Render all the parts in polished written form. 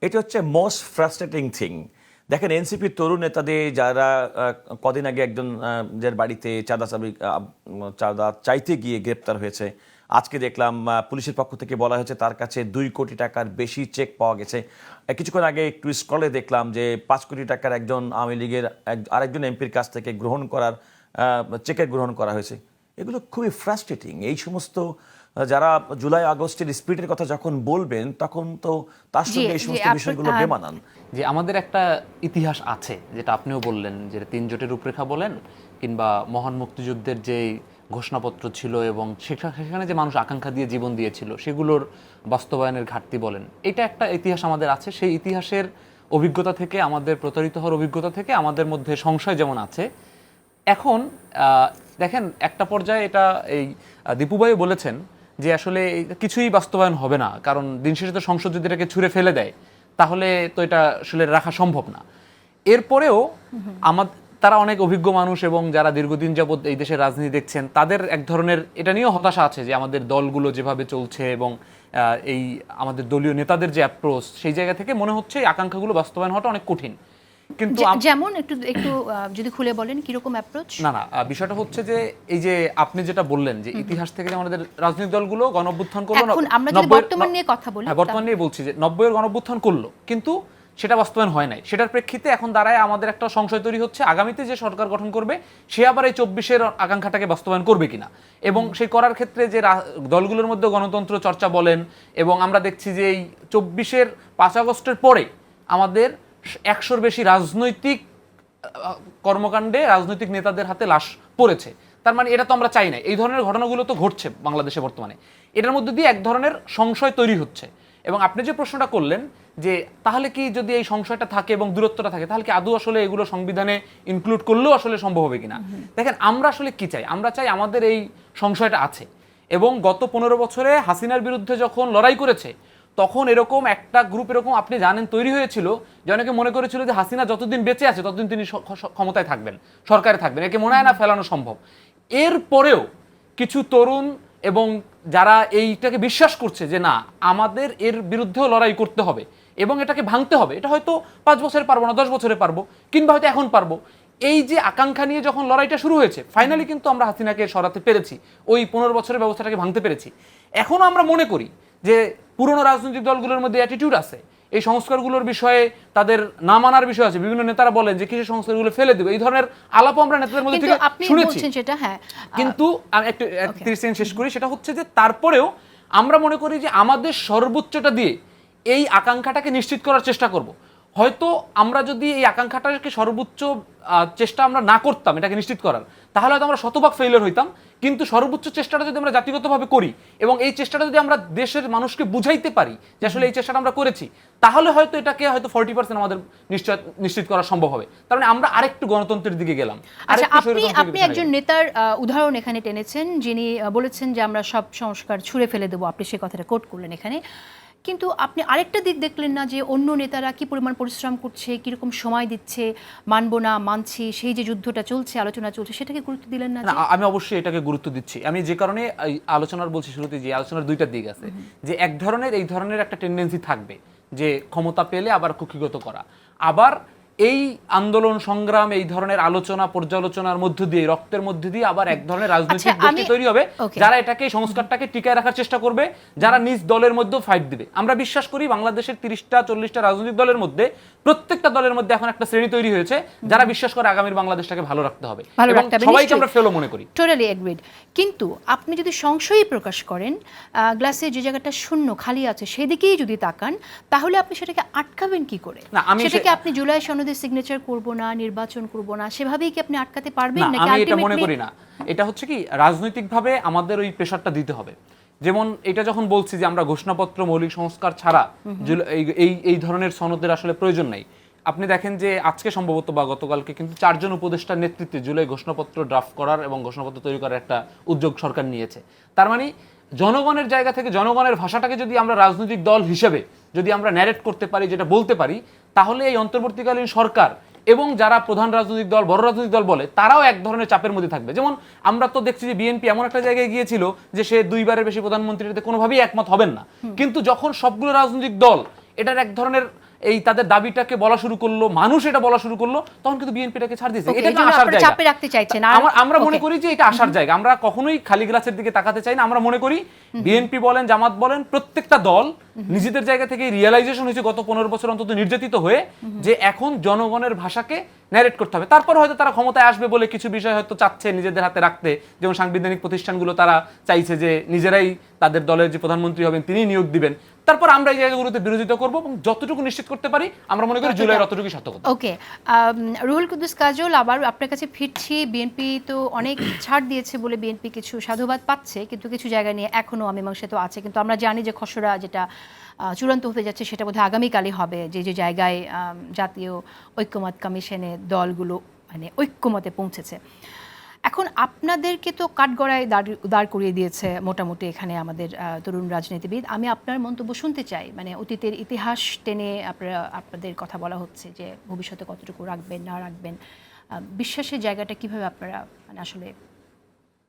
এটা হচ্ছে most frustrating thing. দেখেন এনসিপির তরুণ নেতাদের যারা কদিন আগে একজন যার বাড়িতে চাঁদা চাইতে গিয়ে গ্রেপ্তার হয়েছে, আজকে দেখলাম পুলিশের পক্ষ থেকে বলা হয়েছে তার কাছে 2 কোটি টাকার বেশি চেক পাওয়া গেছে। কিছুক্ষণ আগে একটু স্ক্রলে দেখলাম যে 5 কোটি টাকার একজন আওয়ামী লীগের আরেকজন এমপির কাছ থেকে চেকের গ্রহণ করা হয়েছে। এগুলো খুবই ফ্রাস্ট্রেটিং। এই সমস্ত যারা জুলাই আগস্টের স্পিরিটের কথা যখন বলবেন তখন তো তার সঙ্গে এই সমস্ত বিষয়গুলো বেমানান। যে আমাদের একটা ইতিহাস আছে, যেটা আপনিও বললেন, যে 3 জোটের রূপরেখা বলেন কিংবা মহান মুক্তিযুদ্ধের যে ঘোষণাপত্র ছিল এবং সেখানে যে মানুষ আকাঙ্ক্ষা দিয়ে জীবন দিয়েছিল সেগুলোর বাস্তবায়নের ঘাটতি বলেন, এটা একটা ইতিহাস আমাদের আছে। সেই ইতিহাসের অভিজ্ঞতা থেকে, আমাদের প্রতারিত হওয়ার অভিজ্ঞতা থেকে আমাদের মধ্যে সংশয় যেমন আছে। এখন দেখেন, একটা পর্যায়ে এটা এই দীপুভাই বলেছেন যে আসলে কিছুই বাস্তবায়ন হবে না, কারণ দিন শেষে তো সংসদ যদি এটাকে ছুঁড়ে ফেলে দেয় তাহলে তো এটা আসলে রাখা সম্ভব না। এরপরেও তারা অনেক অভিজ্ঞ মানুষ এবং যারা দীর্ঘদিন যাবৎ এই দেশের রাজনীতি দেখছেন, তাদের এক ধরনের এটা নিয়েও হতাশা আছে যে আমাদের দলগুলো যেভাবে চলছে এবং এই আমাদের দলীয় নেতাদের যে অ্যাপ্রোচ, সেই জায়গা থেকে মনে হচ্ছে এই আকাঙ্ক্ষাগুলো বাস্তবায়ন হওয়াটা অনেক কঠিন। কিন্তু যেমন একটু যদি খুলে বলেন কিরকম অ্যাপ্রোচ? না, বিষয়টা হচ্ছে যে এই যে আপনি যেটা বললেন যে ইতিহাস থেকে আমাদের রাজনৈতিক দলগুলো গণঅভ্যুত্থান করলো, এখন আমরা যদি বর্তমান নিয়ে কথা বলি, বর্তমান নিয়ে বলছি যে 90-এর গণঅভ্যুত্থান করলো কিন্তু সেটা বাস্তবায়ন হয় নাই। সেটার প্রেক্ষিতে এখন দাঁড়ায় আমাদের একটা সংশয় তৈরি হচ্ছে আগামীতে যে সরকার গঠন করবে সে আবার এই 24-এর আকাঙ্ক্ষাটাকে বাস্তবায়ন করবে কিনা, এবং সেই করার ক্ষেত্রে যে দলগুলোর মধ্যে গণতন্ত্র চর্চা বলেন, এবং আমরা দেখছি যে এই 24-এর 5 আগস্টের পরে আমাদের 100-র বেশি রাজনৈতিক কর্মকাণ্ডে রাজনৈতিক নেতাদের হাতে লাশ পড়েছে। তার মানে এটা তো আমরা চাই না। এই ধরনের ঘটনাগুলো তো ঘটছে বাংলাদেশে বর্তমানে। এটার মধ্যে দিয়ে এক ধরনের সংশয় তৈরি হচ্ছে। এবং আপনি যে প্রশ্নটা করলেন যে তাহলে কি যদি এই সংশয়টা থাকে এবং দূরত্বটা থাকে, তাহলে কি আদৌ আসলে এগুলো সংবিধানে ইনক্লুড করলেও আসলে সম্ভব হবে কিনা? দেখেন, আমরা আসলে কি চাই? আমরা চাই আমাদের এই সংশয়টা আছে, এবং গত 15 বছরে হাসিনার বিরুদ্ধে যখন লড়াই করেছে তখন এরকম একটা গ্রুপ, এরকম আপনি জানেন, তৈরি হয়েছিল যে অনেকে মনে করেছিল যে হাসিনা যতদিন বেঁচে আছে ততদিন তিনি ক্ষমতায় থাকবেন, সরকারে থাকবেন, একে মনে হয় না ফেলানো সম্ভব। এরপরেও কিছু তরুণ এবং যারা এইটাকে বিশ্বাস করছে যে না, আমাদের এর বিরুদ্ধেও লড়াই করতে হবে এবং এটাকে ভাঙতে হবে, এটা হয়তো 5 বছরে পারবো না, 10 বছরে পারবো, কিংবা হয়তো এখন পারবো, এই যে আকাঙ্ক্ষা নিয়ে যখন লড়াইটা শুরু হয়েছে, ফাইনালি কিন্তু আমরা হাসিনাকে সরাতে পেরেছি, ওই 15 বছরের ব্যবস্থাটাকে ভাঙতে পেরেছি। এখনো আমরা মনে করি যে পুরনো রাজনৈতিক দলগুলোর মধ্যে অ্যাটিটিউড আছে, এই সংস্কারগুলোর বিষয়ে তাদের না মানার বিষয় আছে। বিভিন্ন নেতারা বলেন যে কিসের সংস্কারগুলো ফেলে দেবে, এই ধরনের আলাপও আমরা নেতাদের মধ্যে থেকে শুনেছি। কিন্তু আমি একটু 30 সেকেন্ড শেষ করি। সেটা হচ্ছে যে তারপরেও আমরা মনে করি যে আমাদের সর্বোচ্চটা দিয়ে এই আকাঙ্ক্ষাটাকে নিশ্চিত করার চেষ্টা করব। হয়তো আমরা যদি এই আকাঙ্ক্ষাটাকে সর্বোচ্চ চেষ্টা আমরা না করতাম এটাকে নিশ্চিত করার, তাহলে হয়তো আমরা শতভাগ ফেইলিওর হইতাম। কিন্তু সর্বোচ্চ চেষ্টাটা যদি আমরা জাতিগতভাবে করি এবং এই চেষ্টাটা যদি আমরা দেশের মানুষকে বুঝাইতে পারি যে আসলে এই চেষ্টাটা আমরা করেছি, তাহলে হয়তো এটাকে হয়তো 40% আমাদের নিশ্চিত করা সম্ভব হবে। তার মানে আমরা আরেকটু গণতন্ত্রের দিকে গেলাম। আপনি একজন নেতার উদাহরণ এখানে টেনেছেন, যিনি বলেছেন যে আমরা সব সংস্কার ছুঁড়ে ফেলে দেবো, আপনি সেই কথাটা কোট করলেন এখানে। কিন্তু আপনি আরেকটা দিক দেখলেন না, যে অন্য নেতারা কি পরিমাণ পরিশ্রম করছে, কিরকম সময় দিচ্ছে, মানবো না মানছি, সেই যে যুদ্ধটা চলছে, আলোচনা চলছে, সেটাকে গুরুত্ব দিলেন না? আমি অবশ্যই এটাকে গুরুত্ব দিচ্ছি। আমি যে কারণে আলোচনার বলছি শুরুতে, যে আলোচনার দুইটা দিক আছে, যে এক ধরনের এই ধরনের একটা টেন্ডেন্সি থাকবে যে ক্ষমতা পেলে আবার কুক্ষিগত করা, আবার এই আন্দোলন সংগ্রাম, এই ধরনের আলোচনা পর্যালোচনার মধ্য দিয়ে, রক্তের মধ্য দিয়ে আবার এক ধরনের রাজনৈতিক গোষ্ঠী তৈরি হবে যারা এটাকে, সংস্কারটাকে টিকায় রাখার চেষ্টা করবে, যারা নিজ দলের মধ্যে ফাইট দিবে। আমরা বিশ্বাস করি বাংলাদেশের 30টা-40টা রাজনৈতিক দলের মধ্যে প্রত্যেকটা দলের মধ্যে এখন একটা শ্রেণী তৈরি হয়েছে যারা বিশ্বাস করে আগামীর বাংলাদেশটাকে ভালো রাখতে হবে, এবং সবাইকে আমরা ফেলো মনে করি। Totally agreed. কিন্তু আপনি যদি সংশয় প্রকাশ করেন, গ্লাসে যে জায়গাটা শূন্য খালি আছে সেদিকেই যদি তাকান, তাহলে আপনি সেটাকে আটকাবেন কি করে? সেটাকে আপনি জুলাই সনদে সিগনেচার করব না, নির্বাচন করব না, সেভাবেই কি আপনি আটকাতে পারবেন? না, আমি এটা মনে করি না। এটা হচ্ছে কি, রাজনৈতিকভাবে আমাদের ওই প্রেসারটা দিতে হবে। যেমন এটা যখন বলছি যে আমরা ঘোষণাপত্র, মৌলিক সংস্কার ছাড়া এই ধরনের সনদের আসলে প্রয়োজন নাই। আপনি দেখেন যে আজকে সম্ভবত বা গতকালকে কিন্তু 4 জন উপদেষ্টার নেতৃত্বে জুলাই ঘোষণাপত্র ড্রাফট করার এবং ঘোষণাপত্র তৈরি করার একটা উদ্যোগ সরকার নিয়েছে। তার মানে জনগণের জায়গা থেকে, জনগণের ভাষাটাকে যদি আমরা রাজনৈতিক দল হিসেবে যদি আমরা ন্যারেট করতে পারি, যেটা বলতে পারি, তাহলে এই অন্তর্বর্তীকালীন সরকার এবং যারা প্রধান রাজনৈতিক দল, বড় রাজনৈতিক দল বলে, তারাও এক ধরনের চাপের মধ্যে থাকবে। যেমন আমরা তো দেখছি যে বিএনপি এমন একটা জায়গায় গিয়েছিল যে সে 2বারের বেশি প্রধানমন্ত্রীতে কোনোভাবেই একমত হবেন না, কিন্তু যখন সবগুলো রাজনৈতিক দল এটার এক ধরনের এই তাদের দাবিটাকে বলা শুরু করলো, মানুষ এটা বলা শুরু করলো, তখন কিন্তু বিএনপিটাকে ছাড় দিয়েছে। Okay, এটা এই জন্য আসার আপনারা জায়গা। চাপে রাখতে চাইছেন। আমরা মনে করি যে এটা আসার জায়গা। আমরা কখনোই খালি গ্লাসের দিকে তাকাতে চাই না। আমরা মনে করি বিএনপি বলেন, জামাত বলেন, প্রত্যেকটা দল নিজেদের জায়গা থেকে রিয়েলাইজেশন হয়েছে গত 15 বছর অন্তত নির্যাতিত হয়ে, যে এখন জনগণের ভাষাকে ন্যারেট করতে হবে। তারপর হয়তো তারা ক্ষমতায় আসবে বলে কিছু বিষয় হয়তো চাচ্ছে নিজেদের হাতে রাখতে, যেমন সাংবিধানিক প্রতিষ্ঠানগুলো তারা চাইছে যে নিজেরাই তাদের দলের যে প্রধানমন্ত্রী হবেন তিনি নিয়োগ দিবেন। তারপর আমরা এই জায়গাগুলোতে বিরোধিতা করবো এবং যতটুকু নিশ্চিত করতে পারি আমরা মনে করি জুলাইয়ের অতটুকুই সার্থকতা। ওকে, রুহুল কুদ্দুস কাজল, আবার আপনার কাছে ফিরছি। বিএনপি তো অনেক ছাড় দিয়েছে বলে বিএনপি কিছু সাধুবাদ পাচ্ছে, কিন্তু কিছু জায়গা নিয়ে এখনো অমীমাংসা তো আছে। কিন্তু আমরা জানি যে খসড়া যেটা চূড়ান্ত হতে যাচ্ছে সেটা বোধহয় আগামীকালই হবে, যে যে জায়গায় জাতীয় ঐক্যমত কমিশনে দলগুলো মানে ঐক্যমতে পৌঁছেছে। এখন আপনাদেরকে তো কাঠগড়ায় দাঁড় করিয়ে দিয়েছে মোটামুটি এখানে আমাদের তরুণ রাজনীতিবিদ। আমি আপনার মন্তব্য শুনতে চাই, মানে অতীতের ইতিহাস টেনে আপনাদের কথা বলা হচ্ছে যে ভবিষ্যতে কতটুকু রাখবেন না রাখবেন, বিশ্বাসের জায়গাটা কিভাবে আপনারা মানে আসলে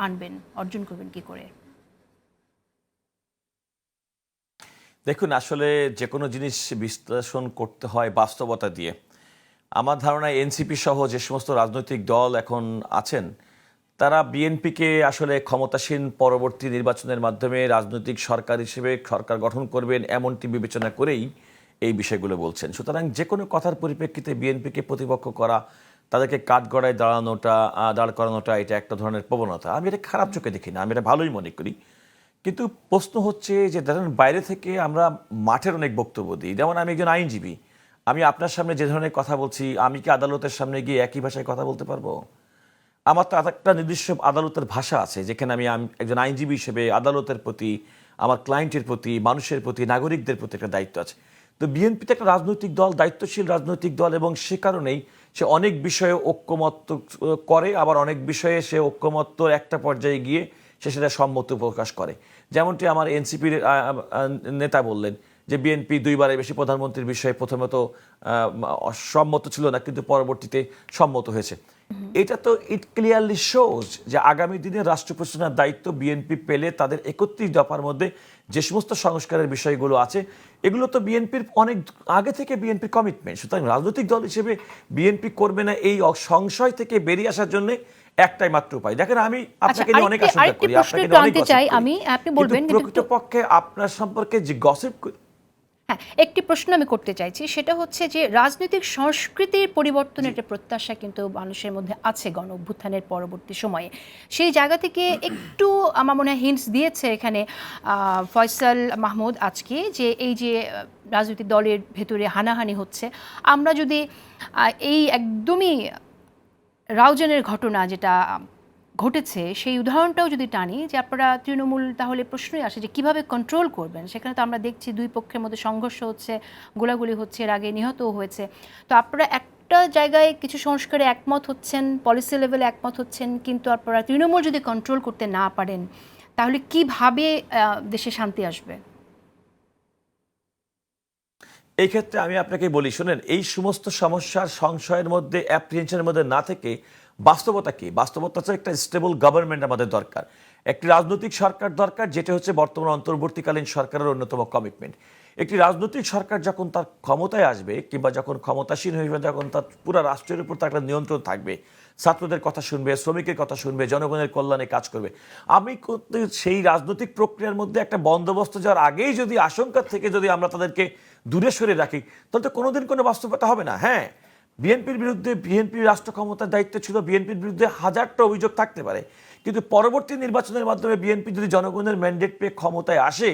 আনবেন, অর্জন করবেন কি করে? দেখুন, আসলে যে কোনো জিনিস বিশ্লেষণ করতে হয় বাস্তবতা দিয়ে। আমার ধারণা এনসিপি সহ যে সমস্ত রাজনৈতিক দল এখন আছেন তারা বিএনপিকে আসলে ক্ষমতাসীন পরবর্তী নির্বাচনের মাধ্যমে রাজনৈতিক সরকার হিসেবে সরকার গঠন করবেন এমনটি বিবেচনা করেই এই বিষয়গুলো বলছেন। সুতরাং যে কোনো কথার পরিপ্রেক্ষিতে বিএনপিকে প্রতিপক্ষ করা, তাদেরকে কাঠগড়ায় দাঁড় করানোটা এটা একটা ধরনের প্রবণতা। আমি এটা খারাপ চোখে দেখি না, আমি এটা ভালোই মনে করি। কিন্তু প্রশ্ন হচ্ছে যে ধরেন বাইরে থেকে আমরা মাঠের অনেক বক্তব্য দিই। যেমন আমি একজন আইনজীবী, আমি আপনার সামনে যে ধরনের কথা বলছি, আমি কি আদালতের সামনে গিয়ে একই ভাষায় কথা বলতে পারবো? আমার তো একটা নির্দিষ্ট আদালতের ভাষা আছে, যেখানে আমি একজন আইনজীবী হিসেবে আদালতের প্রতি, আমার ক্লায়েন্টের প্রতি, মানুষের প্রতি, নাগরিকদের প্রতি একটা দায়িত্ব আছে। তো বিএনপি তো একটা রাজনৈতিক দল, দায়িত্বশীল রাজনৈতিক দল, এবং সে কারণেই সে অনেক বিষয়ে ঐক্যমত্য করে, আবার অনেক বিষয়ে সে ঐক্যমত্যর একটা পর্যায়ে গিয়ে সে সেটা সম্মত প্রকাশ করে। যেমনটি আমার এনসিপির নেতা বললেন যে বিএনপি 2 বারের বেশি প্রধানমন্ত্রীর বিষয়ে প্রথমে তো সম্মত ছিল না, কিন্তু পরবর্তীতে সম্মত হয়েছে। এটা তো ইট ক্লিয়ারলি শোজ যে আগামী দিনে রাষ্ট্র পরিচালনার দায়িত্ব বিএনপি পেলে তাদের 31 দফার মধ্যে যে সমস্ত সংস্কারের বিষয়গুলো আছে এগুলো তো বিএনপির অনেক আগে থেকে বিএনপির কমিটমেন্ট। সুতরাং রাজনৈতিক দল হিসেবে বিএনপি করবে না এই সংশয় থেকে বেরিয়ে আসার জন্য একটাই মাত্র উপায়। দেখেন, আমি আপনাকে নিয়ে অনেক আশঙ্কা করি, আপনাকে নিয়ে অনেক গসিপ করি, আপনি বলবেন প্রকৃতপক্ষে আপনার সম্পর্কে যে গসিপ। হ্যাঁ, একটি প্রশ্ন আমি করতে চাইছি, সেটা হচ্ছে যে রাজনৈতিক সংস্কৃতির পরিবর্তনের একটা প্রত্যাশা কিন্তু মানুষের মধ্যে আছে গণ অভ্যুত্থানের পরবর্তী সময়ে। সেই জায়গা থেকে একটু আমার মনে হয় হিন্টস দিয়েছে এখানে ফয়সাল মাহমুদ আজকে, যে এই যে রাজনৈতিক দলের ভেতরে হানাহানি হচ্ছে, আমরা যদি এই একদমই রাউজানের ঘটনা যেটা ঘটেছে সেই উদাহরণটাও যদি টানি, যে আপনারা তৃণমূল, তাহলে প্রশ্নই আসে যে কিভাবে কন্ট্রোল করবেন। সেখানে তো আমরা দেখছি 2 পক্ষের মধ্যে সংঘর্ষ হচ্ছে, গোলাগুলি হচ্ছে, এর আগে নিহতও হয়েছে। তো আপনারা একটা জায়গায় কিছু সংস্কারে একমত হচ্ছেন, পলিসি লেভেলে একমত হচ্ছেন, কিন্তু আপনারা তৃণমূল যদি কন্ট্রোল করতে না পারেন তাহলে কিভাবে দেশে শান্তি আসবে? এই ক্ষেত্রে আমি আপনাকে বলি, শোনেন, এই সমস্ত সমস্যার সংশয়ের মধ্যে, অ্যাপ্রিহেনশনের মধ্যে না থেকে বাস্তবতা কি? বাস্তবতা হচ্ছে একটা স্টেবল গভর্নমেন্ট আমাদের দরকার, একটি রাজনৈতিক সরকার দরকার, যেটা হচ্ছে বর্তমান অন্তর্বর্তীকালীন সরকারের অন্যতম কমিটমেন্ট। একটি রাজনৈতিক সরকার যখন তার ক্ষমতায় আসবে কিংবা যখন ক্ষমতাসীন হয়ে যাবে, যখন তার পুরো রাষ্ট্রের উপর তার একটা নিয়ন্ত্রণ থাকবে, ছাত্রদের কথা শুনবে, শ্রমিকের কথা শুনবে, জনগণের কল্যাণে কাজ করবে। আমি সেই রাজনৈতিক প্রক্রিয়ার মধ্যে একটা বন্দোবস্ত যাওয়ার আগেই যদি আশঙ্কা থেকে যদি আমরা তাদেরকে দূরে সরে রাখি, তাহলে তো কোনোদিন কোনো বাস্তবতা হবে না। হ্যাঁ, বিএনপির বিরুদ্ধে, বিএনপির রাষ্ট্র ক্ষমতার দায়িত্ব ছিল, বিএনপির বিরুদ্ধে 1000টা অভিযোগ থাকতে পারে, কিন্তু পরবর্তী নির্বাচনের মাধ্যমে বিএনপি যদি জনগণের ম্যান্ডেট পেয়ে ক্ষমতায় আসে,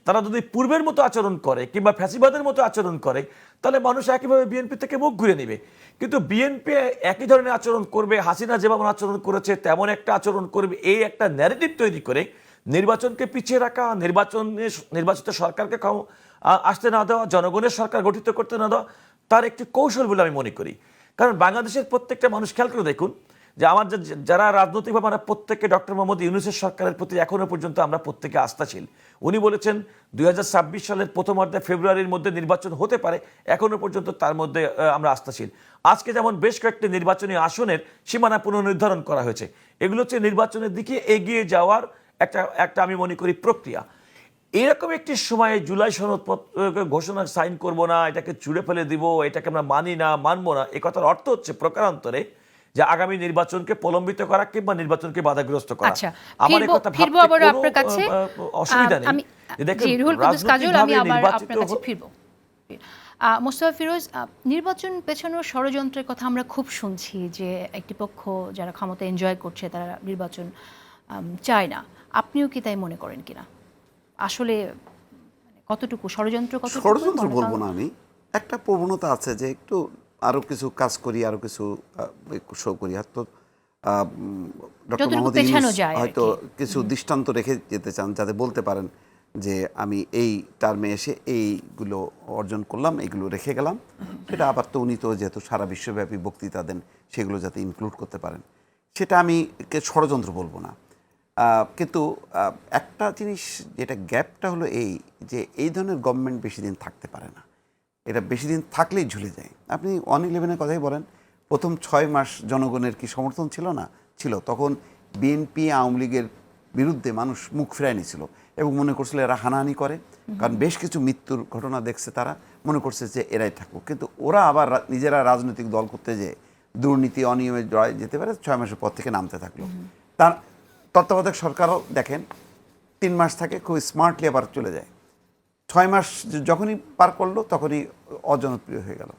তারা যদি পূর্বের মতো আচরণ করে কিংবা ফ্যাসিবাদের মতো আচরণ করে, তাহলে মানুষ একইভাবে বিএনপি থেকে মুখ ঘুরে নেবে। কিন্তু বিএনপি একই ধরনের আচরণ করবে, হাসিনা যেমন আচরণ করেছে তেমন একটা আচরণ করবে, এই একটা ন্যারেটিভ তৈরি করে নির্বাচনকে পিছিয়ে রাখা, নির্বাচিত সরকারকে আসতে না দেওয়া, জনগণের সরকার গঠিত করতে না দেওয়া, তার একটি কৌশল বলে আমি মনে করি। কারণ বাংলাদেশের প্রত্যেকটা মানুষ খেয়াল করে দেখুন যে আমার যারা রাজনৈতিকভাবে আমরা প্রত্যেকে ডক্টর মোহাম্মদ ইউনূসের সরকারের প্রতি এখনো পর্যন্ত আমরা প্রত্যেকে আস্থাশীল। উনি বলেছেন 2026 সালের প্রথমার্ধে ফেব্রুয়ারির মধ্যে নির্বাচন হতে পারে, এখনো পর্যন্ত তার মধ্যে আমরা আস্থাশীল। আজকে যেমন বেশ কয়েকটি নির্বাচনী আসনের সীমানা পুনর্নির্ধারণ করা হয়েছে, এগুলো হচ্ছে নির্বাচনের দিকে এগিয়ে যাওয়ার একটা আমি মনে করি প্রক্রিয়া। এরকম একটি সময়ে জুলাই সনদপত্র ঘোষণা সাইন করব না, এটাকে ছুঁড়ে ফেলে দিব, এটাকে আমরা মানি না, মানবো না, এ কথার অর্থ হচ্ছে প্রকারান্তরে যে আগামী নির্বাচনকে প্রলম্বিত করা কিংবা নির্বাচনকে বাধাগ্রস্ত করা। আচ্ছা, আমার এই কথা ফিরবো ভাবতে আবার কোনো আপনার কাছে। অসুবিধা নেই। আমি যে দেখুন, জি, রুহুল কুদ্দুস কাজল, আমি আবার নির্বাচিত আপনার কাছে ফিরবো। মোস্তফা ফিরোজ, নির্বাচন পেছানোর ষড়যন্ত্রের কথা আমরা খুব শুনছি, যে একটি পক্ষ যারা ক্ষমতা এনজয় করছে তারা নির্বাচন চায় না। আপনিও কি তাই মনে করেন কিনা? আসলে কতটুকু ষড়যন্ত্র, কতটুকু ষড়যন্ত্র বলবো না আমি, একটা প্রবণতা আছে যে একটু আরো কিছু কাজ করি, আরো কিছু শো করি। হয়তো ডক্টর যতটুকু মোহাম্মদ পেছানো ইউনূস যায় আর হয়তো কি। কিছু দৃষ্টান্ত রেখে যেতে চান, যাতে বলতে পারেন যে আমি এই টার্মে এসে এইগুলো অর্জন করলাম, এইগুলো রেখে গেলাম। সেটা আবার তো উনি তো যেহেতু সারা বিশ্বব্যাপী বক্তৃতা দেন, সেগুলো যাতে ইনক্লুড করতে পারেন, সেটা আমি ষড়যন্ত্র বলবো না। কিন্তু একটা জিনিস যেটা গ্যাপটা হলো এই, যে এই ধরনের গভর্নমেন্ট বেশি দিন থাকতে পারে না। এটা বেশি দিন থাকলেই ঝুলে যায়। আপনি 1/11-এর কথাই বলেন, প্রথম 6 মাস জনগণের কি সমর্থন ছিল না? ছিল। তখন বিএনপি আওয়ামী লীগের বিরুদ্ধে মানুষ মুখ ফিরায় নিয়েছিল এবং মনে করছিল এরা হানাহানি করে, কারণ বেশ কিছু মৃত্যুর ঘটনা দেখছে, তারা মনে করছে যে এরাই থাকুক। কিন্তু ওরা আবার নিজেরা রাজনৈতিক দল করতে যেয়ে দুর্নীতি অনিয়মে জড়ায় যেতে পারে, 6 মাসের পর থেকে নামতে থাকলো। তার তত্ত্বাবধায়ক সরকারও দেখেন 3 মাস থাকে, খুব স্মার্টলি আবার চলে যায়। 6 মাস যখনই পার করলো তখনই অজনপ্রিয় হয়ে গেল।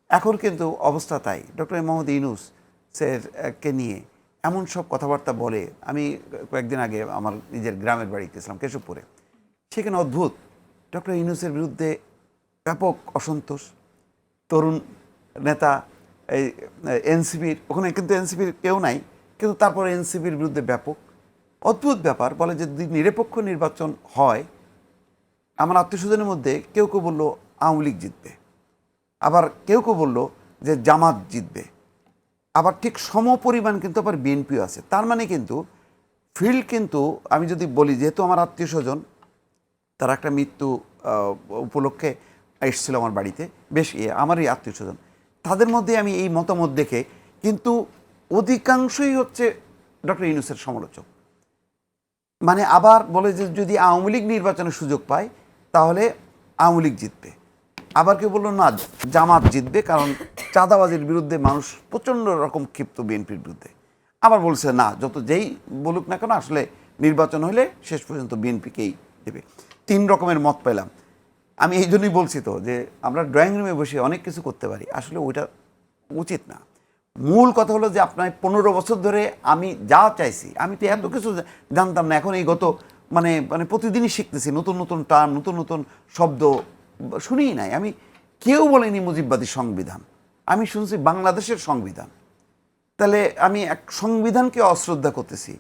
এখন কিন্তু অবস্থা তাই। ডক্টর মোহাম্মদ ইউনূস কে নিয়ে এমন সব কথাবার্তা বলে। আমি কয়েকদিন আগে আমার নিজের গ্রামের বাড়ি গেছিলাম, কেশবপুরে। সেখানে অদ্ভুত, ডক্টর ইউনূসের বিরুদ্ধে ব্যাপক অসন্তোষ। তরুণ নেতা, এই এনসিপির, ওখানে কিন্তু এনসিপির কেউ নাই, কিন্তু তারপরে এনসিপির বিরুদ্ধে ব্যাপক। অদ্ভুত ব্যাপার, বলে যে যদি নিরপেক্ষ নির্বাচন হয়, আমার আত্মীয়স্বজনের মধ্যে কেউ কেউ বললো আওয়ামী লীগ জিতবে, আবার কেউ কেউ বললো যে জামাত জিতবে, আবার ঠিক সমপরিমাণ কিন্তু আবার বিএনপিও আছে। তার মানে কিন্তু ফিল্ড কিন্তু, আমি যদি বলি, যেহেতু আমার আত্মীয়স্বজন তারা একটা মৃত্যু উপলক্ষে এসেছিল আমার বাড়িতে, বেশ আমারই আত্মীয়স্বজন, তাদের মধ্যে আমি এই মতামত দেখে, কিন্তু অধিকাংশই হচ্ছে ডক্টর ইউনূসের সমালোচক। মানে আবার বলে যে যদি আওয়ামী লীগ নির্বাচনের সুযোগ পায় তাহলে আওয়ামী লীগ জিতবে। আবার কেউ বললো না, জামাত জিতবে, কারণ চাঁদাবাজির বিরুদ্ধে মানুষ প্রচণ্ড রকম ক্ষিপ্ত বিএনপির বিরুদ্ধে। আবার বলছে না, যত যেই বলুক না কেন, আসলে নির্বাচন হলে শেষ পর্যন্ত বিএনপিকেই দেবে। 3 রকমের মত পেলাম। আমি এই জন্যই বলছি তো, যে আমরা ড্রয়িং রুমে বসে অনেক কিছু করতে পারি, আসলে ওইটা উচিত না। মূল কথা হলো যে আপনার 15 বছর ধরে আমি যা চাইছি, আমি তো এত কিছু জানতাম না। এখন এই গত মানে প্রতিদিনই শিখতেছি নতুন নতুন টার্ম, নতুন নতুন শব্দ শুনিই নাই। আমি কেউ বলেনি মুজিববাদী সংবিধান, আমি শুনছি বাংলাদেশের সংবিধান। তাহলে আমি এক সংবিধানকে অশ্রদ্ধা করতেছি।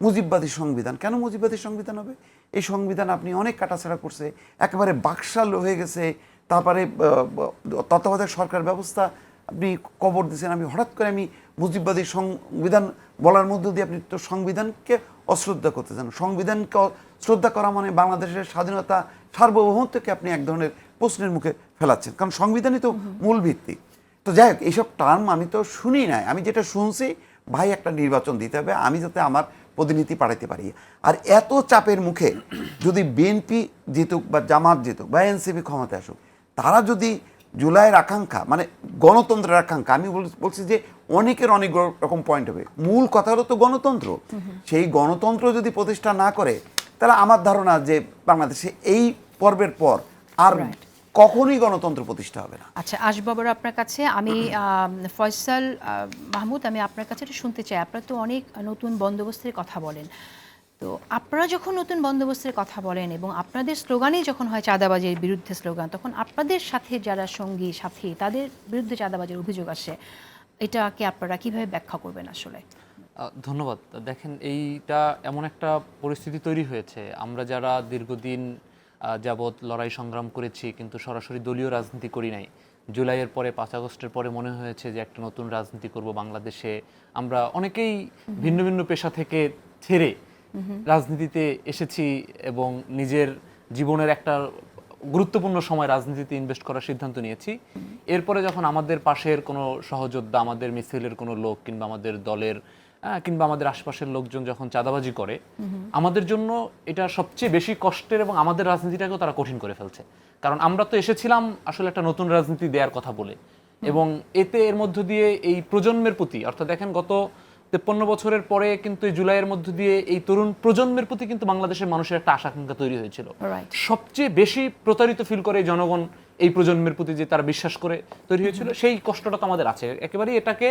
মুজিববাদী সংবিধান কেন মুজিববাদী সংবিধান হবে? এই সংবিধান আপনি অনেক কাটাছাড়া করছে, একেবারে বাকশাল হয়ে গেছে। তারপরে তত্ত্বাবধায়ক সরকার ব্যবস্থা আপনি কবর দিয়েছেন। আমি হঠাৎ করে আমি মুজিববাদী সংবিধান বলার মধ্য দিয়ে আপনি তো সংবিধানকে অশ্রদ্ধা করতেছেন। সংবিধানকে শ্রদ্ধা করা মানে বাংলাদেশের স্বাধীনতা, সার্বভৌমত্বকে আপনি এক ধরনের প্রশ্নের মুখে ফেলাচ্ছেন, কারণ সংবিধানই তো মূল ভিত্তি। তো যাই হোক, এইসব টার্ম আমি তো শুনি নাই। আমি যেটা শুনছি, ভাই একটা নির্বাচন দিতে হবে, আমি যাতে আমার প্রতিনিধি পাঠাইতে পারি। আর এত চাপের মুখে যদি বিএনপি জিতুক বা জামাত জিতুক বা এনসিপি ক্ষমতায় আসুক, তারা যদি জুলাইয়ের আকাঙ্ক্ষা, মানে গণতন্ত্রের আকাঙ্ক্ষা, আমি বলছি যে অনেকের অনেক রকম পয়েন্ট হবে, মূল কথা হলো তো গণতন্ত্র। সেই গণতন্ত্র যদি প্রতিষ্ঠা না করে, তাহলে আমার ধারণা যে বাংলাদেশে এই পর্বের পর আর কখনোই গণতন্ত্র প্রতিষ্ঠা হবে না। আচ্ছা, আসবো আবার আপনার কাছে। আমি ফয়সাল মাহমুদ, আমি আপনার কাছে একটু শুনতে চাই। আপনারা তো অনেক নতুন বন্দোবস্তের কথা বলেন, তো আপনারা যখন নতুন বন্দোবস্তের কথা বলেন এবং আপনাদের স্লোগানই যখন হয় চাঁদাবাজির বিরুদ্ধে স্লোগান, তখন আপনাদের সাথে যারা সঙ্গী সাথী তাদের বিরুদ্ধে চাঁদাবাজির অভিযোগ আসে, এটাকে আপনারা কিভাবে ব্যাখ্যা করবেন আসলে? ধন্যবাদ। দেখেন, এইটা এমন একটা পরিস্থিতি তৈরি হয়েছে, আমরা যারা দীর্ঘদিন যাবৎ লড়াই সংগ্রাম করেছি কিন্তু সরাসরি দলীয় রাজনীতি করি নাই, জুলাইয়ের পরে 5 আগস্টের পরে মনে হয়েছে যে একটা নতুন রাজনীতি করব বাংলাদেশে। আমরা অনেকেই ভিন্ন ভিন্ন পেশা থেকে ছেড়ে রাজনীতিতে এসেছি এবং নিজের জীবনের একটা গুরুত্বপূর্ণ সময় রাজনীতিতে ইনভেস্ট করার সিদ্ধান্ত নিয়েছি। এরপরে যখন আমাদের পাশের কোনো সহযোদ্ধা, আমাদের মিছিলের কোনো লোক কিংবা আমাদের দলের কিংবা আমাদের আশপাশের লোকজন যখন চাঁদাবাজি করে, আমাদের জন্য এটা সবচেয়ে বেশি কষ্টের এবং আমাদের রাজনীতিটাকেও তারা কঠিন করে ফেলছে। কারণ আমরা তো এসেছিলাম আসলে একটা নতুন রাজনীতি দেওয়ার কথা বলে, এবং এতে এর মধ্য দিয়ে এই প্রজন্মের প্রতি, অর্থাৎ দেখেন গত 53 বছরের পরে কিন্তু এই জুলাইয়ের মধ্য দিয়ে এই তরুণ প্রজন্মের প্রতি কিন্তু বাংলাদেশের মানুষের একটা আশা আকাঙ্ক্ষা তৈরি হয়েছিল। Right. সবচেয়ে বেশি প্রতারিত ফিল করে এই জনগণ এই প্রজন্মের প্রতি, যে তারা বিশ্বাস করে তৈরি হয়েছিল, সেই কষ্টটা তো আমাদের আছে। একেবারেই এটাকে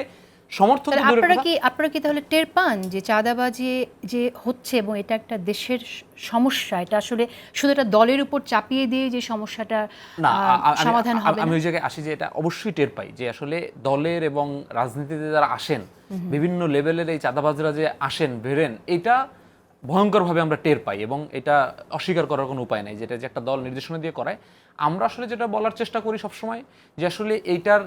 সমর্থন তো দূরের কথা। আপনারা কি তাহলে টের পান যে চাঁদাবাজি যে হচ্ছে এবং এটা একটা দেশের সমস্যা, এটা আসলে শুধু একটা দলের উপর চাপিয়ে দিয়ে যে সমস্যাটা না, সমাধান হবে আমি না? ওই জায়গায় আসি যে এটা অবশ্যই টের পাই যে আসলে দলের এবং রাজনীতিতে যারা আসেন, বিভিন্ন লেভেলের এই চাঁদাবাজরা যে আসেন বেরেন, এটা ভয়ঙ্করভাবে আমরা টের পাই, এবং এটা অস্বীকার করার কোনো উপায় নাই। যেটা যে একটা দল নির্দেশনা দিয়ে করায়, আমরা আসলে যেটা বলার চেষ্টা করি সবসময় যে আসলে এইটার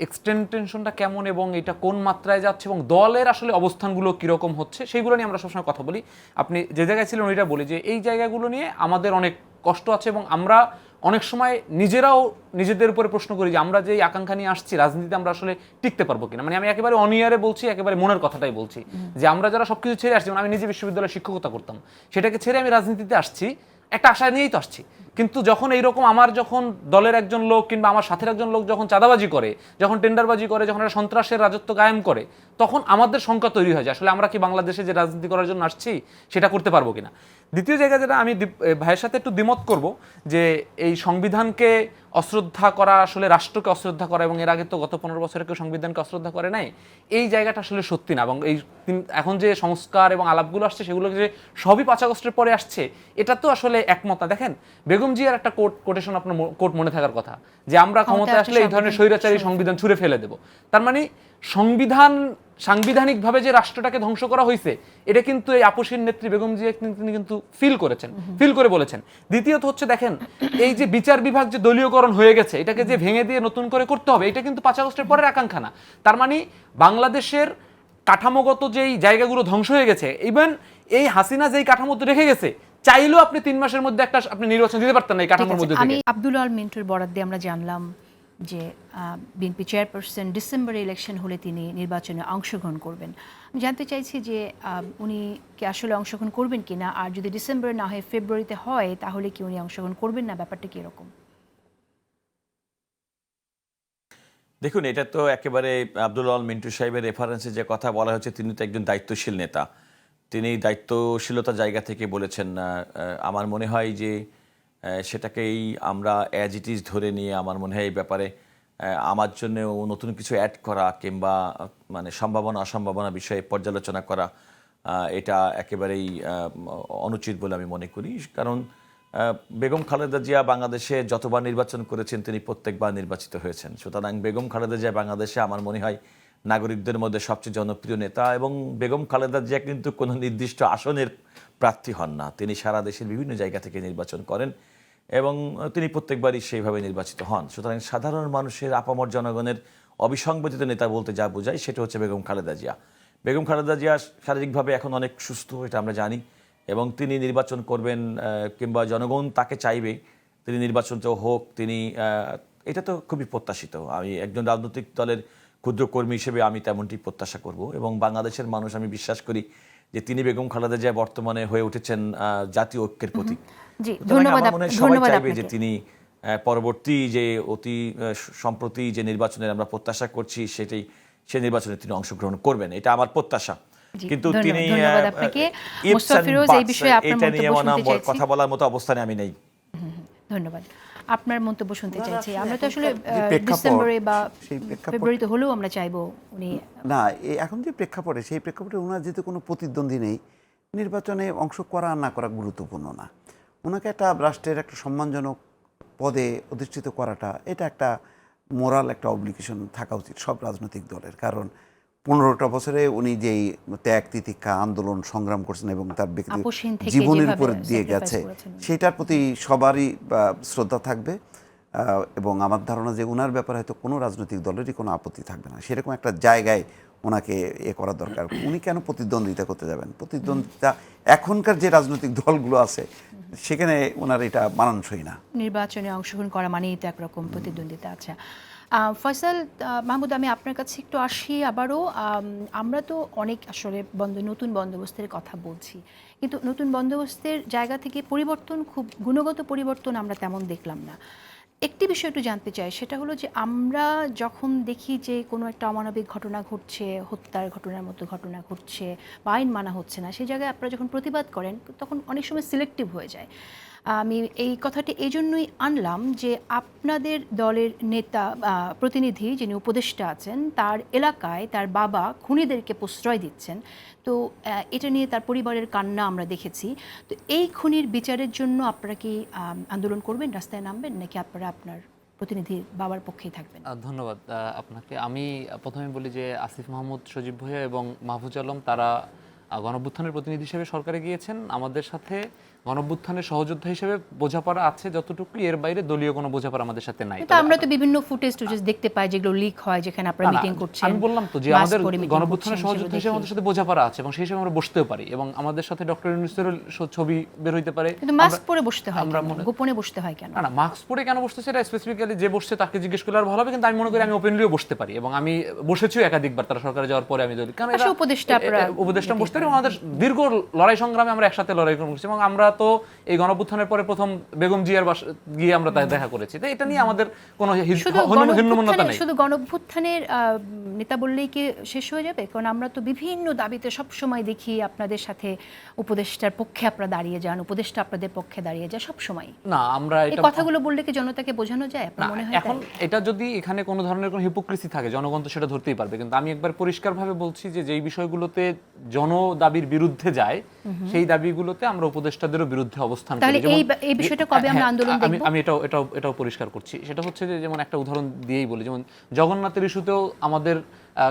এক্সটেনশনটা কেমন এবং এটা কোন মাত্রায় যাচ্ছে এবং দলের আসলে অবস্থানগুলো কীরকম হচ্ছে, সেইগুলো নিয়ে আমরা সবসময় কথা বলি। আপনি যে জায়গায় ছিলেন ওইটা বলি যে এই জায়গাগুলো নিয়ে আমাদের অনেক কষ্ট আছে, এবং আমরা অনেক সময় নিজেরাও নিজেদের উপরে প্রশ্ন করি যে আমরা যে এই আকাঙ্ক্ষা নিয়ে আসছি রাজনীতিতে আমরা আসলে টিকতে পারবো কিনা। মানে আমি একেবারে অনিয়ারে বলছি, একেবারে মনের কথাটাই বলছি যে আমরা যারা সবকিছু ছেড়ে আসছি, আমি নিজে বিশ্ববিদ্যালয়ে শিক্ষকতা করতাম, সেটাকে ছেড়ে আমি রাজনীতিতে আসছি একটা আশা নিয়েই তো আসছি। কিন্তু যখন এইরকম আমার যখন দলের একজন লোক কিংবা আমার সাথের একজন লোক যখন চাঁদাবাজি করে, যখন টেন্ডারবাজি করে, যখন একটা সন্ত্রাসের রাজত্ব কায়েম করে, তখন আমাদের শঙ্কা তৈরি হয় যে আসলে আমরা কি বাংলাদেশে যে রাজনীতি করার জন্য আসছি সেটা করতে পারবো কিনা। দ্বিতীয় জায়গা যেটা আমি ভাইয়ের সাথে একটু দ্বিমত করব, যে এই সংবিধানকে অশ্রদ্ধা করা আসলে রাষ্ট্রকে অশ্রদ্ধা করা, এবং এর আগে তো গত 15 বছরে কেউ সংবিধানকে অশ্রদ্ধা করে নাই, এই জায়গাটা আসলে সত্যি না। এবং এই এখন যে সংস্কার এবং আলাপগুলো আসছে সেগুলো যে সবই 5 আগস্টের পরে আসছে, এটা তো আসলে একমত না। দেখেন বেগম জিয়ার একটা কোটেশন আপনার কোট মনে থাকার কথা, যে আমরা ক্ষমতায় আসলে এই ধরনের স্বৈরাচারী সংবিধান ছুঁড়ে ফেলে দেব। তার মানে সাংবিধানিকভাবে যে রাষ্ট্রটাকে ধ্বংস করা হয়েছে, এটা কিন্তু এই আপসীর নেত্রী বেগম জিয়া তিনি কিন্তু ফিল করে বলেছেন। দ্বিতীয়ত হচ্ছে দেখেন এই যে বিচার বিভাগ যে দলীয়করণ হয়ে গেছে, এটাকে যে ভেঙে দিয়ে নতুন করে করতে হবে, এটা কিন্তু 5 আগস্টের পরের আকাঙ্ক্ষা না। তার মানে বাংলাদেশের কাঠামোগত যেই জায়গাগুলো ধ্বংস হয়ে গেছে, ইভেন এই হাসিনা যেই কাঠামো রেখে গেছে, চাইলেও আপনি 3 মাসের মধ্যে একটা আপনি নির্বাচন দিতে পারতেন না এই কাঠামোর মধ্যে থেকে। আমি আব্দুল আল মিন্টুর বরাদ দিয়ে আমরা জানলাম যে বিএনপি চেয়ারপারসন ডিসেম্বরে ইলেকশন হলে তিনি নির্বাচনে অংশগ্রহণ করবেন। আমি জানতে চাইছি যে উনি কি আসলে অংশগ্রহণ করবেন কিনা, আর যদি ডিসেম্বরে না হয় ফেব্রুয়ারিতে হয় তাহলে কি উনি অংশগ্রহণ করবেন না, ব্যাপারটা কি এরকম? দেখুন, এটা তো একেবারে আব্দুল আল মিন্টু সাহেবের রেফারেন্সে যে কথা বলা হচ্ছে, তিনি তো একজন দায়িত্বশীল নেতা। তিনি দায়িত্বশীলতার জায়গা থেকে বলেছেন। আমার মনে হয় যে সেটাকেই আমরা অ্যাজ ইট ইজ ধরে নিয়ে আমার মনে হয় এই ব্যাপারে আমার জন্য নতুন কিছু অ্যাড করা কিংবা মানে সম্ভাবনা অসম্ভাবনা বিষয়ে পর্যালোচনা করা, এটা একেবারেই অনুচিত বলে আমি মনে করি। কারণ বেগম খালেদা জিয়া বাংলাদেশে যতবার নির্বাচন করেছেন তিনি প্রত্যেকবার নির্বাচিত হয়েছেন। সুতরাং বেগম খালেদা জিয়া বাংলাদেশে আমার মনে হয় নাগরিকদের মধ্যে সবচেয়ে জনপ্রিয় নেতা। এবং বেগম খালেদা জিয়া কিন্তু কোনো নির্দিষ্ট আসনের প্রার্থী হন না, তিনি সারা দেশের বিভিন্ন জায়গা থেকে নির্বাচন করেন এবং তিনি প্রত্যেকবারই সেইভাবে নির্বাচিত হন। সুতরাং সাধারণ মানুষের আপামর জনগণের অবিসংবাদিত নেতা বলতে যা বোঝায় সেটা হচ্ছে বেগম খালেদা জিয়া। বেগম খালেদা জিয়া শারীরিকভাবে এখন অনেক সুস্থ, এটা আমরা জানি, এবং তিনি নির্বাচন করবেন কিংবা জনগণ তাকে চাইবে তিনি নির্বাচনটাও হোক, তিনি এটা তো খুবই প্রত্যাশিত। আমি একজন রাজনৈতিক দলের ক্ষুদ্র কর্মী হিসেবে আমি তেমনটি প্রত্যাশা করব, এবং বাংলাদেশের মানুষ আমি বিশ্বাস করি যে তিনি বেগম খালেদা জিয়া বর্তমানে হয়ে উঠেছেন জাতীয় ঐক্যের প্রতীক। সবাই চাইবে যে তিনি পরবর্তী যে অতি সম্প্রতি যে নির্বাচনের আমরা প্রত্যাশা করছি সেই নির্বাচনে তিনি অংশগ্রহণ করবেন, এটা আমার প্রত্যাশা। কিন্তু তিনি এটা নিয়ে কথা বলার মতো অবস্থানে আমি নেই। ধন্যবাদ। আপনার মন্তব্য শুনতে চাইছি। আমরা তো আসলে ডিসেম্বরে বা ফেব্রুয়ারিতে হলেও আমরা চাইবো উনি না, এখন যে প্রেক্ষাপটে সেই প্রেক্ষাপটে ওনার যেহেতু কোনো প্রতিদ্বন্দ্বী নেই, নির্বাচনে অংশ করা না করা গুরুত্বপূর্ণ না। ওনাকে একটা রাষ্ট্রের একটা সম্মানজনক পদে অধিষ্ঠিত করাটা এটা একটা মোরাল একটা অবলিগেশন থাকা উচিত সব রাজনৈতিক দলের। কারণ 15টা বছরে উনি যেই ত্যাগ তিতিক্ষা আন্দোলন সংগ্রাম করছেন এবং তার ব্যক্তি জীবনের উপর দিয়ে গেছে, সেটার প্রতি সবারই শ্রদ্ধা থাকবে। এবং আমার ধারণা যে ওনার ব্যাপারে হয়তো কোনো রাজনৈতিক দলেরই কোনো আপত্তি থাকবে না, সেরকম একটা জায়গায় ওনাকে করা দরকার। উনি কেন প্রতিদ্বন্দ্বিতা করতে যাবেন? প্রতিদ্বন্দ্বিতা এখনকার যে রাজনৈতিক দলগুলো আছে সেখানে ওনার এটা মানানসই না। নির্বাচনে অংশগ্রহণ করা মানেই তো একরকম প্রতিদ্বন্দ্বিতা। আচ্ছা, ফয়সাল মাহমুদ, আমি আপনার কাছে একটু আসি আবারও। আমরা তো অনেক আসলে নতুন বন্দোবস্তের কথা বলছি, কিন্তু নতুন বন্দোবস্তের জায়গা থেকে পরিবর্তন, খুব গুণগত পরিবর্তন আমরা তেমন দেখলাম না। একটি বিষয় একটু জানতে চাই, সেটা হলো যে আমরা যখন দেখি যে কোনো একটা অমানবিক ঘটনা ঘটছে, হত্যার ঘটনার মতো ঘটনা ঘটছে বা আইন মানা হচ্ছে না, সেই জায়গায় আপনারা যখন প্রতিবাদ করেন তখন অনেক সময় সিলেক্টিভ হয়ে যায়। আমি এই কথাটি এই জন্যই আনলাম যে আপনাদের দলের নেতা প্রতিনিধি যিনি উপদেষ্টা আছেন, তার এলাকায় তার বাবা খুনিদেরকে প্রশ্রয় দিচ্ছেন। তো এটা নিয়ে তার পরিবারের কান্না আমরা দেখেছি। তো এই খুনির বিচারের জন্য আপনারা কি আন্দোলন করবেন, রাস্তায় নামবেন, নাকি আপনারা আপনার প্রতিনিধির বাবার পক্ষেই থাকবেন? ধন্যবাদ আপনাকে। আমি প্রথমে বলি যে আসিফ মাহমুদ, সজীব ভুঁইয়া এবং মাহফুজ আলম তারা গণঅভ্যুত্থানের প্রতিনিধি হিসেবে সরকারে গিয়েছেন। আমাদের সাথে গণঅভ্যুত্থানের সহযোদ্ধা হিসেবে বোঝাপড়া আছে যতটুকু, এর বাইরে দলীয় কোনো বোঝাপড়া আমাদের সাথে নাই। কিন্তু আমরা তো বিভিন্ন ফুটেজ দেখতে পাই যেগুলো লিক হয়, যেখানে আপনারা মিটিং করছেন। আমি বললাম তো যে আমাদের গণঅভ্যুত্থানের সহযোদ্ধা হিসেবে আমাদের সাথে বোঝাপড়া আছে এবং সেই হিসেবে আমরা বসতেও পারি, এবং আমাদের সাথে ডক্টর ইউনূসের ছবি বের হইতে পারে। কিন্তু মাস্ক পরে বসতে হয়, আমরা গোপনে বসতে হয় কেন? না, মাস্ক পরে কেন বসতে, সেটা স্পেসিফিক্যালি যে বসছে তাকে জিজ্ঞেস করলে আর ভালো হবে। কিন্তু আমি মনে করি আমি ওপেনলিও বসতে পারি, এবং আমি বসেছিও একাধিকবার তারা সরকারে যাওয়ার পরে। আমি বলি কারণ উপদেষ্টা বসতে পারি, আমাদের দীর্ঘ লড়াই সংগ্রামে আমরা একসাথে লড়াই করছি, এবং আমরা তো এই গণঅভ্যুত্থানের পরে প্রথম বেগম জিয়ার গিয়ে আমরা দেখা করেছি। তো এটা নিয়ে আমাদের কোনো হীনমন্যতা নেই। শুধু গণঅভ্যুত্থানের নেতা বললেই কি শেষ হয়ে যাবে? কারণ আমরা তো বিভিন্ন দাবিতে সব সময় দেখি আপনাদের সাথে উপদেষ্টার পক্ষে আপনারা দাঁড়িয়ে যান, উপদেষ্টা আপনাদের পক্ষে দাঁড়িয়ে যায় সব সময়। না, আমরা এই কথাগুলো বললে কি জনতাকে বোঝানো যায় আপনার মনে হয়? এখন এটা যদি এখানে কোনো ধরনের কোনো হিপোক্রিসি থাকে, জনগণ তো সেটা ধরতেই পারবে। কিন্তু আমি একবার পরিষ্কারভাবে বলছি যে যেই বিষয়গুলোতে জনদাবির বিরুদ্ধে যায় সেই দাবিগুলোতে আমরা উপদেষ্টাদেরও বিরুদ্ধে অবস্থান করি। তাহলে এই বিষয়টা কবে আমরা আন্দোলন দেখব? আমি এটাও পরিষ্কার করছি। সেটা হচ্ছে যে যেমন একটা উদাহরণ দিয়েই বলি, যেমন জগন্নাথের ইস্যুতেও আমাদের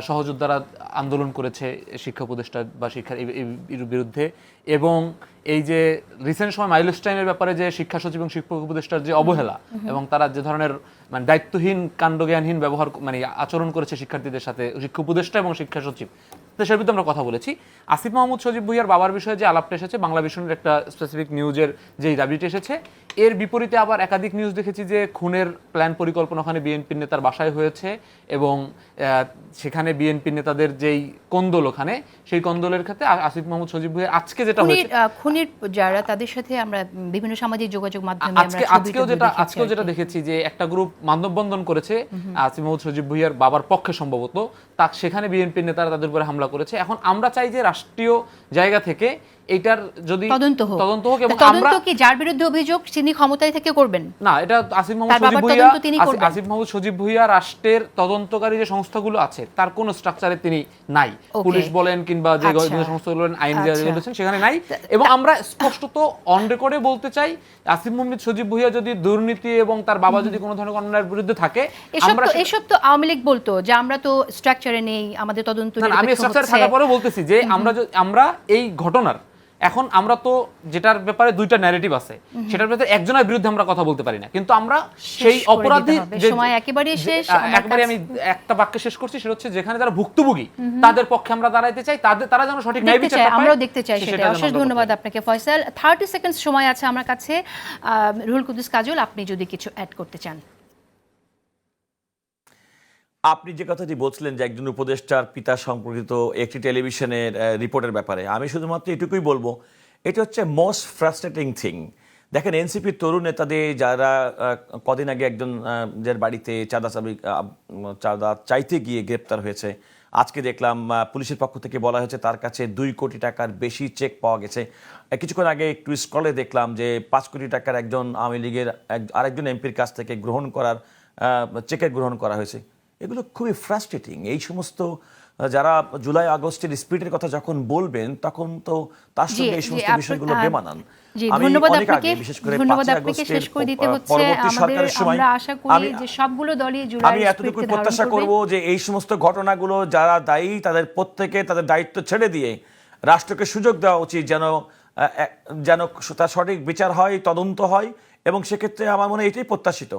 সহযোদ্ধারা আন্দোলন করেছে শিক্ষা উপদেষ্টা বা শিক্ষার এর বিরুদ্ধে, এবং এই যে রিসেন্ট সময় মাইলস্টাইনের ব্যাপারে যে শিক্ষা সচিব এবং শিক্ষক উপদেষ্টার যে অবহেলা এবং তারা যে ধরনের দায়িত্বহীন, কাণ্ডজ্ঞানহীন ব্যবহার আচরণ করেছে শিক্ষার্থীদের সাথে শিক্ষা উপদেষ্টা এবং শিক্ষা সচিব, তো সের বিরুদ্ধে আমরা কথা বলেছি। আসিফ মাহমুদ, সজীব ভুঁইয়ার বাবার বিষয়ে যে আলাপটা এসেছে, বাংলা ভিশনের একটা স্পেসিফিক নিউজের যেই দাবিটা এসেছে, এর বিপরীতে আবার একাধিক নিউজ দেখেছি যে খুনের প্ল্যান পরিকল্পনা ওখানে বিএনপির নেতার বাসায় হয়েছে, এবং সেখানে বিএনপি নেতাদের যেই কোন্দল, ওখানে সেই কোন্দলের ক্ষেত্রে আসিফ মাহমুদ, সজীব ভুঁইয়া আজকে যেটা হয়েছে, খুনির যারা তাদের সাথে আমরা বিভিন্ন সামাজিক যোগাযোগ মাধ্যমে আজকেও যেটা দেখেছি যে একটা গ্রুপ মানববন্ধন করেছে আসিফ মাহমুদ, সজীব ভুঁইয়ার বাবার পক্ষে সম্ভবত, সেখানে বিএনপির নেতারা তাদের উপরে হামলা করেছে। এখন আমরা চাই যে রাষ্ট্রীয় জায়গা থেকে এটার যদি তদন্ত হোক, এবং আমরা কি যার বিরুদ্ধে অভিযোগ তিনি ক্ষমতায় থেকে করবেন না, এটা আসিফ মাহমুদ, সজীব ভুঁইয়া রাষ্ট্রের তদন্তকারী যে সংস্থাগুলো আছে তার কোন স্ট্রাকচারে তিনি নাই। পুলিশ বলেন কিংবা যে সংস্থাগুলো আইন বলেছেন সেখানে নাই। এবং আমরা স্পষ্টত অন রেকর্ডে বলতে চাই, আসিফ মাহমুদ, সজীব ভুঁইয়া যদি দুর্নীতি এবং তার বাবা যদি কোনো ধরনের অন্যায়ের বিরুদ্ধে থাকে, এসব তো আওয়ামী লীগ বলতো যে আমরা তো স্ট্রাকচারে নেই, আমাদের তদন্ত আমি স্ট্রাকচারে থাকার পরেও বলতেছি যে আমরা এই ঘটনার এখন আমরা তো যেটার ব্যাপারে দুইটা ন্যারেটিভ আছে, সেটার ব্যাপারে একজনের বিরুদ্ধে আমরা কথা বলতে পারি না, কিন্তু আমরা সেই অপরাধী সময় একেবারে শেষ, একবারে আমি একটা বাক্যে শেষ করছি, সেটা হচ্ছে যেখানে যারা ভুক্তভোগী তাদের পক্ষে আমরা দাঁড়াইতে চাই, তারা যেন সঠিক ন্যায় বিচার পায়, আমরাও দেখতে চাই সেটা। অশেষ ধন্যবাদ আপনাকে ফয়সাল। 30 সেকেন্ড সময় আছে আমার কাছে। রুহুল কুদ্দুস কাজল, আপনি যদি কিছু অ্যাড করতে চান। আপনি যে কথাটি বলছিলেন যে একজন উপদেষ্টার পিতা সম্পর্কিত একটি টেলিভিশনের রিপোর্টের ব্যাপারে, আমি শুধুমাত্র এটুকুই বলবো, এটা হচ্ছে মোস্ট ফ্রাস্ট্রেটিং থিং। দেখেন, এনসিপির তরুণ নেতাদের যারা কদিন আগে একজন যার বাড়িতে চাঁদা চাইতে গিয়ে গ্রেপ্তার হয়েছে, আজকে দেখলাম পুলিশের পক্ষ থেকে বলা হয়েছে তার কাছে 2 কোটি টাকার বেশি চেক পাওয়া গেছে। কিছুক্ষণ আগে একটু স্ক্রলে দেখলাম যে 5 কোটি টাকার একজন আওয়ামী লীগের আরেকজন এমপির কাছ থেকে চেকের গ্রহণ করা হয়েছে। এগুলো খুবই ফ্রাস্ট্রেটিং। এই সমস্ত যারা জুলাই আগস্টের স্পিরিটের কথা যখন বলবেন, তখন তো তার সঙ্গে এই সমস্ত বিষয়গুলো বেমানান। ধন্যবাদ আপনাকে, শেষ করে দিতে হচ্ছে আমরা আশা করি যে সবগুলো দলই জুলাই আমি এতটুকু প্রত্যাশা করব যে এই সমস্ত ঘটনাগুলো যারা দায়ী তাদের প্রত্যেকে তাদের দায়িত্ব ছেড়ে দিয়ে রাষ্ট্রকে সুযোগ দেওয়া উচিত যেন তার সঠিক বিচার হয়, তদন্ত হয়, এবং সেক্ষেত্রে আমার মনে হয় এটাই প্রত্যাশিত।